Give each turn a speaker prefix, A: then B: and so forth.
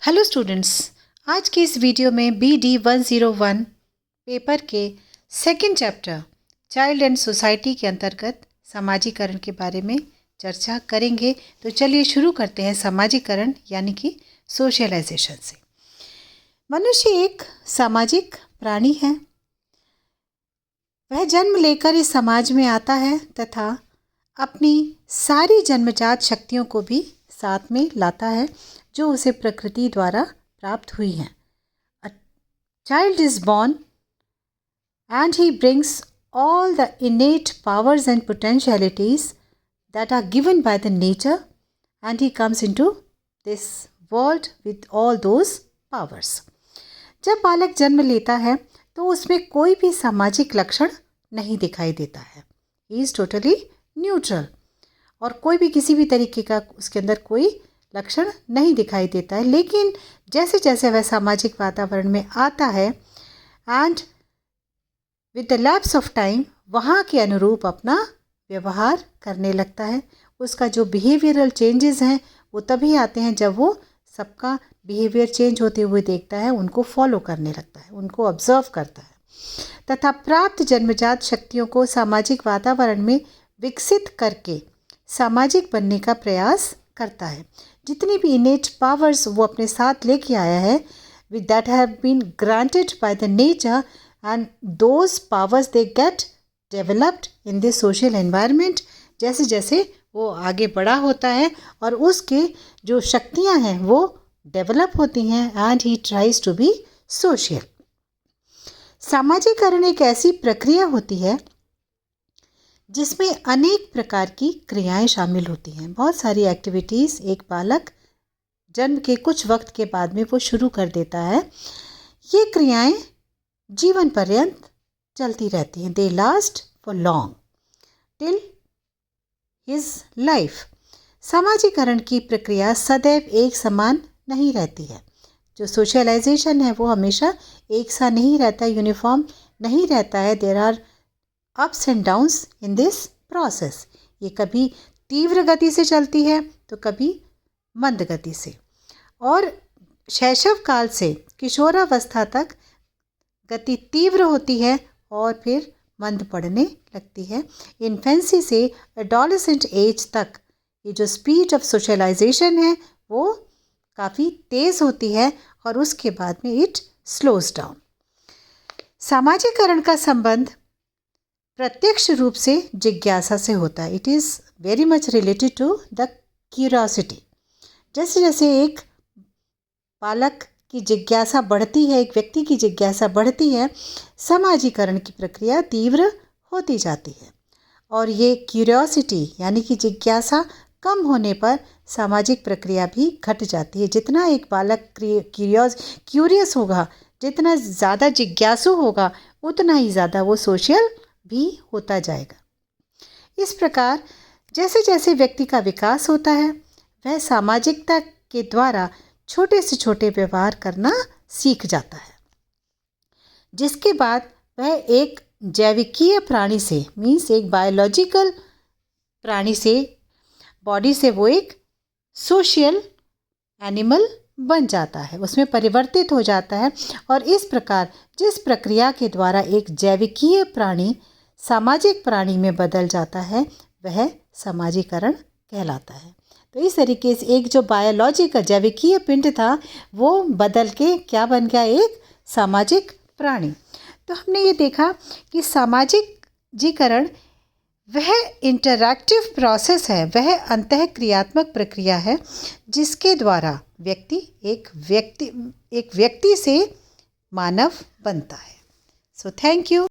A: Hello students, आज की इस वीडियो में BD 101 पेपर के second chapter child and society के अंतर्गत सामाजिकरण के बारे में चर्चा करेंगे। तो चलिए शुरू करते हैं सामाजिकरण यानी कि सोशलाइजेशन से। मनुष्य एक सामाजिक प्राणी है। वह जन्म लेकर इस समाज में आता है तथा अपनी सारी जन्मजात शक्तियों को भी साथ में लाता है जो उसे प्रकृति द्वारा प्राप्त हुई हैं। A child is born and he brings all the innate powers and potentialities that are given by the nature, and he comes into this world with all those powers. जब बालक जन्म लेता है तो उसमें कोई भी सामाजिक लक्षण नहीं दिखाई देता है। He is totally neutral और कोई भी किसी भी तरीके का उसके अंदर कोई लक्षण नहीं दिखाई देता है। लेकिन जैसे जैसे वह सामाजिक वातावरण में आता है and with the lapse of time वहाँ के अनुरूप अपना व्यवहार करने लगता है। उसका जो बिहेवियरल चेंजेस हैं वो तभी आते हैं जब वो सबका बिहेवियर चेंज होते हुए देखता है, उनको फॉलो करने लगता है, उनको ऑब्जर्व करता है तथा प्राप्त जन्मजात शक्तियों को सामाजिक वातावरण में विकसित करके सामाजिक बनने का प्रयास करता है। जितनी भी इनेट पावर्स वो अपने साथ लेके आया है with that have been granted by the nature, and those powers they get developed in this social environment. जैसे जैसे वो आगे बड़ा होता है और उसके जो शक्तियां हैं वो डेवलप होती हैं and he tries to be social. सामाजिकरण एक ऐसी प्रक्रिया होती है जिसमें अनेक प्रकार की क्रियाएं शामिल होती हैं। बहुत सारी एक्टिविटीज़ एक बालक जन्म के कुछ वक्त के बाद में वो शुरू कर देता है। ये क्रियाएं जीवन पर्यंत चलती रहती हैं। They last for long till his life. सामाजिकरण की प्रक्रिया सदैव एक समान नहीं रहती है। जो सोशलाइजेशन है वो हमेशा एक सा नहीं रहता, यूनिफॉर्म नहीं रहता है। There are ups and downs in this process. ये कभी तीव्र गति से चलती है तो कभी मंद गति से, और शैशव काल से किशोरावस्था तक गति तीव्र होती है और फिर मंद पड़ने लगती है। इन्फेंसी से एडोलेसेंट एज तक ये जो स्पीड ऑफ सोशलाइजेशन है वो काफ़ी तेज़ होती है और उसके बाद में इट स्लोज डाउन। सामाजिकरण का संबंध प्रत्यक्ष रूप से जिज्ञासा से होता है। It is very much related to the curiosity. जैसे जैसे एक बालक की जिज्ञासा बढ़ती है, एक व्यक्ति की जिज्ञासा बढ़ती है, सामाजिकरण की प्रक्रिया तीव्र होती जाती है। और ये क्यूरियोसिटी यानी कि जिज्ञासा कम होने पर सामाजिक प्रक्रिया भी घट जाती है। जितना एक बालक क्यूरियस होगा, जितना ज़्यादा जिज्ञासु होगा, उतना ही ज़्यादा वो सोशल भी होता जाएगा। इस प्रकार जैसे जैसे व्यक्ति का विकास होता है वह सामाजिकता के द्वारा छोटे से छोटे व्यवहार करना सीख जाता है, जिसके बाद वह एक जैविकीय प्राणी से मीन्स एक बायोलॉजिकल प्राणी से, बॉडी से वो एक सोशल एनिमल बन जाता है, उसमें परिवर्तित हो जाता है। और इस प्रकार जिस प्रक्रिया के द्वारा एक जैविकीय प्राणी सामाजिक प्राणी में बदल जाता है वह सामाजिकरण कहलाता है। तो इस तरीके से एक जो बायोलॉजी का जैविकीय पिंड था वो बदल के क्या बन गया, एक सामाजिक प्राणी। तो हमने ये देखा कि सामाजिकरण वह इंटरैक्टिव प्रोसेस है, वह अंतःक्रियात्मक प्रक्रिया है जिसके द्वारा एक व्यक्ति से मानव बनता है। So thank you.